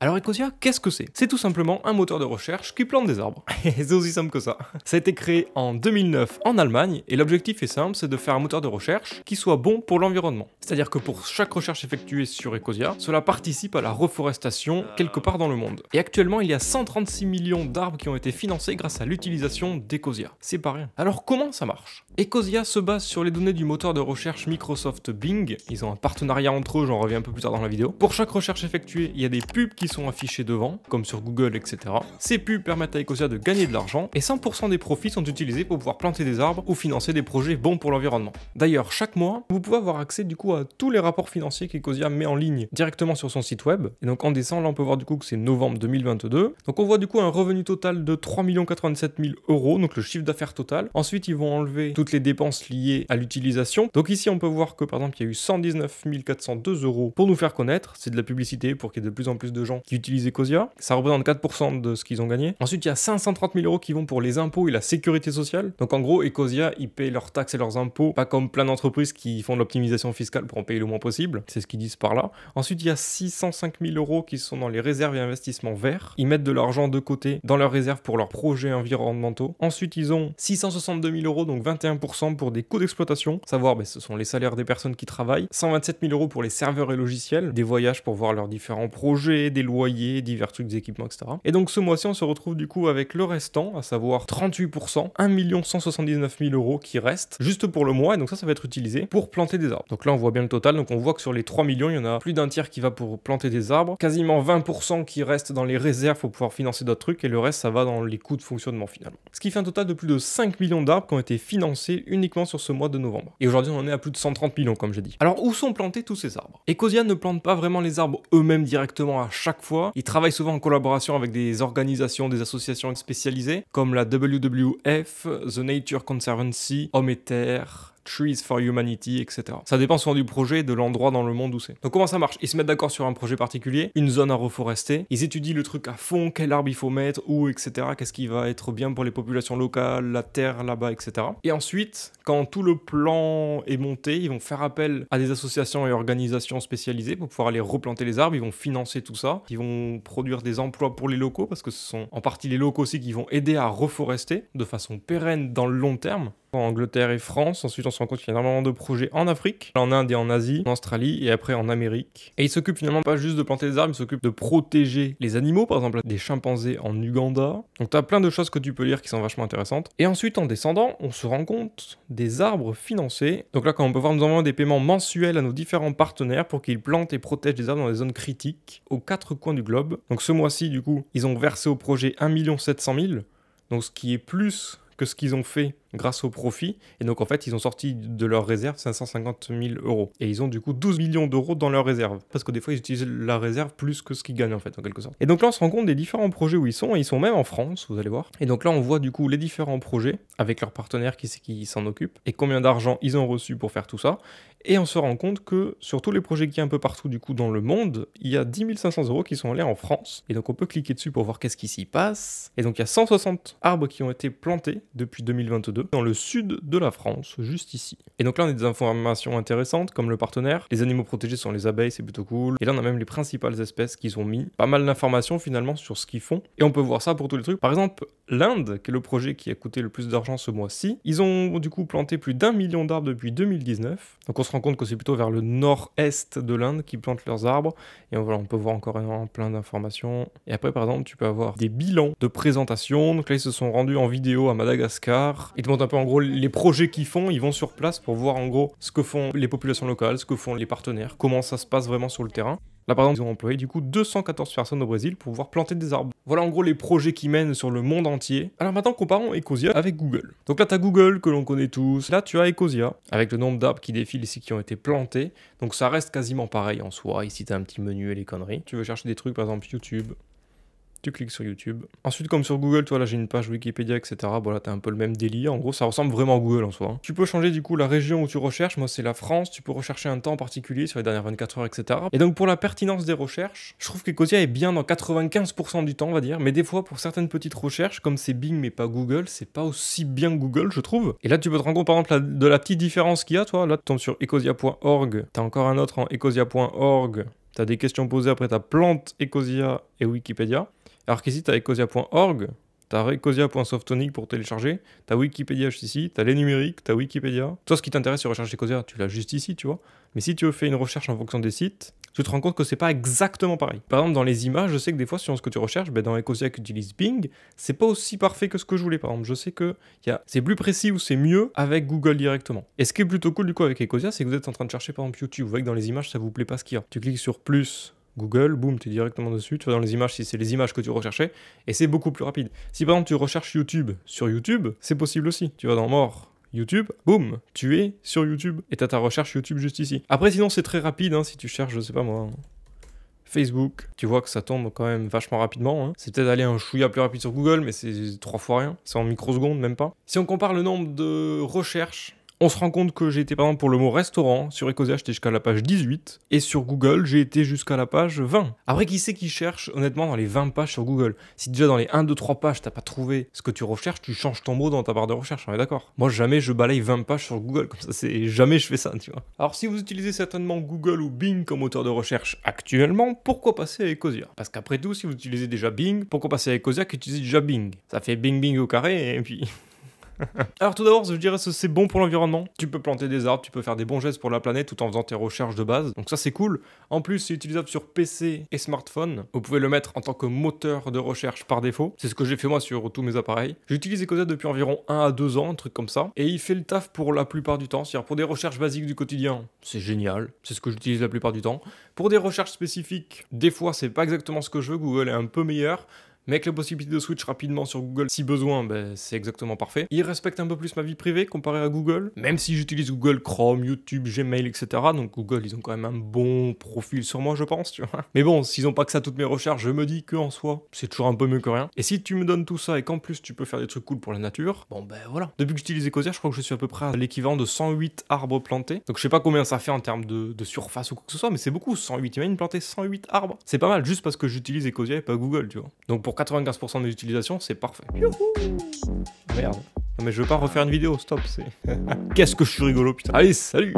Alors Ecosia, qu'est-ce que c'est? C'est tout simplement un moteur de recherche qui plante des arbres. C'est aussi simple que ça. Ça a été créé en 2009 en Allemagne et l'objectif est simple, c'est de faire un moteur de recherche qui soit bon pour l'environnement. C'est-à-dire que pour chaque recherche effectuée sur Ecosia, cela participe à la reforestation quelque part dans le monde. Et actuellement, il y a 136 millions d'arbres qui ont été financés grâce à l'utilisation d'Ecosia. C'est pas rien. Alors comment ça marche? Ecosia se base sur les données du moteur de recherche Microsoft Bing. Ils ont un partenariat entre eux, j'en reviens un peu plus tard dans la vidéo. Pour chaque recherche effectuée, il y a des pubs qui sont affichés devant, comme sur Google, etc. Ces pubs permettent à Ecosia de gagner de l'argent et 100% des profits sont utilisés pour pouvoir planter des arbres ou financer des projets bons pour l'environnement. D'ailleurs, chaque mois, vous pouvez avoir accès du coup à tous les rapports financiers qu'Ecosia met en ligne directement sur son site web. Et donc en décembre, là on peut voir du coup que c'est novembre 2022. Donc on voit du coup un revenu total de 3 097 000 €, donc le chiffre d'affaires total. Ensuite, ils vont enlever toutes les dépenses liées à l'utilisation. Donc ici, on peut voir que par exemple, il y a eu 119 402 € pour nous faire connaître. C'est de la publicité pour qu'il y ait de plus en plus de gens qui utilisent Ecosia. Ça représente 4% de ce qu'ils ont gagné. Ensuite, il y a 530 000 € qui vont pour les impôts et la sécurité sociale. Donc en gros, Ecosia, ils payent leurs taxes et leurs impôts, pas comme plein d'entreprises qui font de l'optimisation fiscale pour en payer le moins possible. C'est ce qu'ils disent par là. Ensuite, il y a 605 000 € qui sont dans les réserves et investissements verts. Ils mettent de l'argent de côté dans leurs réserves pour leurs projets environnementaux. Ensuite, ils ont 662 000 €, donc 21% pour des coûts d'exploitation. Savoir, ce sont les salaires des personnes qui travaillent. 127 000 € pour les serveurs et logiciels. Des voyages pour voir leurs différents projets, des loyers, divers trucs, des équipements, etc. Et donc ce mois-ci, on se retrouve du coup avec le restant, à savoir 38%, 1 179 000 € qui restent juste pour le mois. Et donc ça va être utilisé pour planter des arbres. Donc là, on voit bien le total. Donc on voit que sur les 3 millions, il y en a plus d'un tiers qui va pour planter des arbres. Quasiment 20% qui restent dans les réserves pour pouvoir financer d'autres trucs. Et le reste, ça va dans les coûts de fonctionnement finalement. Ce qui fait un total de plus de 5 millions d'arbres qui ont été financés uniquement sur ce mois de novembre. Et aujourd'hui, on en est à plus de 130 millions, comme j'ai dit. Alors, où sont plantés tous ces arbres? Ecosia ne plante pas vraiment les arbres eux-mêmes directement à chaque fois. Ils travaillent souvent en collaboration avec des organisations, des associations spécialisées, comme la WWF, The Nature Conservancy, Homme et Terre, Trees for Humanity, etc. Ça dépend souvent du projet et de l'endroit dans le monde où c'est. Donc comment ça marche? Ils se mettent d'accord sur un projet particulier, une zone à reforester, ils étudient le truc à fond, quel arbre il faut mettre, où, etc. Qu'est-ce qui va être bien pour les populations locales, la terre là-bas, etc. Et ensuite, quand tout le plan est monté, ils vont faire appel à des associations et organisations spécialisées pour pouvoir aller replanter les arbres, ils vont financer tout ça, ils vont produire des emplois pour les locaux, parce que ce sont en partie les locaux aussi qui vont aider à reforester de façon pérenne dans le long terme. En Angleterre et France, ensuite on se rend compte qu'il y a énormément de projets en Afrique, en Inde et en Asie, en Australie et après en Amérique. Et ils s'occupent finalement pas juste de planter des arbres, ils s'occupent de protéger les animaux, par exemple des chimpanzés en Uganda. Donc t'as plein de choses que tu peux lire qui sont vachement intéressantes. Et ensuite en descendant, on se rend compte des arbres financés. Donc là, comme on peut voir, nous envoyons des paiements mensuels à nos différents partenaires pour qu'ils plantent et protègent des arbres dans des zones critiques aux 4 coins du globe. Donc ce mois-ci, du coup, ils ont versé au projet 1 700 000, donc ce qui est plus que ce qu'ils ont fait grâce au profit, et donc en fait ils ont sorti de leur réserve 550 000 €, et ils ont du coup 12 millions d'euros dans leur réserve, parce que des fois ils utilisent la réserve plus que ce qu'ils gagnent en fait, en quelque sorte. Et donc là on se rend compte des différents projets où ils sont, et ils sont même en France, vous allez voir, et donc là on voit du coup les différents projets, avec leurs partenaires qui s'en occupent, et combien d'argent ils ont reçu pour faire tout ça, et on se rend compte que sur tous les projets qu'il y a un peu partout du coup dans le monde, il y a 10 500 € qui sont allés en France, et donc on peut cliquer dessus pour voir qu'est-ce qui s'y passe, et donc il y a 160 arbres qui ont été plantés depuis 2022, dans le sud de la France, juste ici. Et donc là on a des informations intéressantes, comme le partenaire, les animaux protégés sont les abeilles, c'est plutôt cool, et là on a même les principales espèces qu'ils ont mis, pas mal d'informations finalement sur ce qu'ils font, et on peut voir ça pour tous les trucs. Par exemple, l'Inde, qui est le projet qui a coûté le plus d'argent ce mois-ci, ils ont du coup planté plus d'1 million d'arbres depuis 2019, donc on se rend compte que c'est plutôt vers le nord-est de l'Inde qu'ils plantent leurs arbres, et voilà, on peut voir encore plein d'informations. Et après par exemple, tu peux avoir des bilans de présentation, donc là ils se sont rendus en vidéo à Madagascar, ils te montrent un peu en gros les projets qu'ils font, ils vont sur place pour voir en gros ce que font les populations locales, ce que font les partenaires, comment ça se passe vraiment sur le terrain. Là par exemple ils ont employé du coup 214 personnes au Brésil pour pouvoir planter des arbres. Voilà en gros les projets qu'ils mènent sur le monde entier. Alors maintenant comparons Ecosia avec Google. Donc là tu as Google que l'on connaît tous, là tu as Ecosia avec le nombre d'arbres qui défilent ici qui ont été plantés. Donc ça reste quasiment pareil en soi, ici tu as un petit menu et les conneries. Tu veux chercher des trucs par exemple YouTube, tu cliques sur YouTube. Ensuite, comme sur Google, toi là j'ai une page Wikipédia, etc. Bon là t'as un peu le même délire. En gros, ça ressemble vraiment à Google en soi. Hein. Tu peux changer du coup la région où tu recherches. Moi c'est la France. Tu peux rechercher un temps particulier sur les dernières 24 heures, etc. Et donc pour la pertinence des recherches, je trouve qu'Ecosia est bien dans 95% du temps, on va dire. Mais des fois, pour certaines petites recherches, comme c'est Bing mais pas Google, c'est pas aussi bien que Google, je trouve. Et là, tu peux te rendre compte par exemple de la petite différence qu'il y a, toi. Là, tu tombes sur ecosia.org. T'as encore un autre en ecosia.org. t'as des questions posées, après t'as Plante, Ecosia et Wikipédia. Alors qu'ici t'as ecosia.org, t'as ecosia.softonic pour télécharger, t'as Wikipédia juste ici, t'as les numériques, t'as Wikipédia. Toi, ce qui t'intéresse sur recherche Ecosia, tu l'as juste ici, tu vois. Mais si tu veux faire une recherche en fonction des sites, tu te rends compte que c'est pas exactement pareil. Par exemple, dans les images, je sais que des fois, selon ce que tu recherches, dans Ecosia qui utilise Bing, c'est pas aussi parfait que ce que je voulais. Par exemple, je sais que c'est plus précis ou c'est mieux avec Google directement. Et ce qui est plutôt cool du coup avec Ecosia, c'est que vous êtes en train de chercher par exemple YouTube. Vous voyez que dans les images, ça vous plaît pas ce qu'il y a. Tu cliques sur plus. Google, boum, tu es directement dessus, tu vas dans les images si c'est les images que tu recherchais, et c'est beaucoup plus rapide. Si par exemple tu recherches YouTube sur YouTube, c'est possible aussi. Tu vas dans More, YouTube, boum, tu es sur YouTube, et tu as ta recherche YouTube juste ici. Après sinon c'est très rapide, hein, si tu cherches, je sais pas moi, Facebook, tu vois que ça tombe quand même vachement rapidement. Hein. C'est peut-être aller un chouïa plus rapide sur Google, mais c'est 3 fois rien, c'est en microsecondes même pas. Si on compare le nombre de recherches, on se rend compte que j'ai été par exemple pour le mot restaurant, sur Ecosia j'étais jusqu'à la page 18, et sur Google j'ai été jusqu'à la page 20. Après qui c'est qui cherche honnêtement dans les 20 pages sur Google? Si déjà dans les 1, 2, 3 pages t'as pas trouvé ce que tu recherches, tu changes ton mot dans ta barre de recherche, on est d'accord? Moi jamais je balaye 20 pages sur Google, comme ça c'est jamais je fais ça, tu vois. Alors si vous utilisez certainement Google ou Bing comme moteur de recherche actuellement, pourquoi passer à Ecosia? Parce qu'après tout, si vous utilisez déjà Bing, pourquoi passer à Ecosia qui utilise déjà Bing? Ça fait Bing Bing au carré et puis... Alors tout d'abord, je dirais que c'est bon pour l'environnement. Tu peux planter des arbres, tu peux faire des bons gestes pour la planète tout en faisant tes recherches de base. Donc ça c'est cool. En plus, c'est utilisable sur PC et smartphone. Vous pouvez le mettre en tant que moteur de recherche par défaut. C'est ce que j'ai fait moi sur tous mes appareils. J'utilise Ecosia depuis environ 1 à 2 ans, un truc comme ça. Et il fait le taf pour la plupart du temps. C'est-à-dire pour des recherches basiques du quotidien, c'est génial. C'est ce que j'utilise la plupart du temps. Pour des recherches spécifiques, des fois c'est pas exactement ce que je veux. Google est un peu meilleur. Mais avec la possibilité de switch rapidement sur Google si besoin, c'est exactement parfait. Il respecte un peu plus ma vie privée comparé à Google, même si j'utilise Google Chrome, YouTube, Gmail, etc. Donc Google, ils ont quand même un bon profil sur moi, je pense, tu vois. Mais bon, s'ils ont pas que ça toutes mes recherches, je me dis qu'en soi, c'est toujours un peu mieux que rien. Et si tu me donnes tout ça et qu'en plus tu peux faire des trucs cool pour la nature, voilà. Depuis que j'utilise Ecosia, je crois que je suis à peu près à l'équivalent de 108 arbres plantés. Donc je sais pas combien ça fait en termes de surface ou quoi que ce soit, mais c'est beaucoup, 108. Imagine planter 108 arbres. C'est pas mal, juste parce que j'utilise Ecosia et pas Google, tu vois. Donc pour 95% de mes utilisations, c'est parfait. Youhou. Merde. Non mais je veux pas refaire une vidéo, stop, c'est... Qu'est-ce que je suis rigolo, putain. Allez, salut.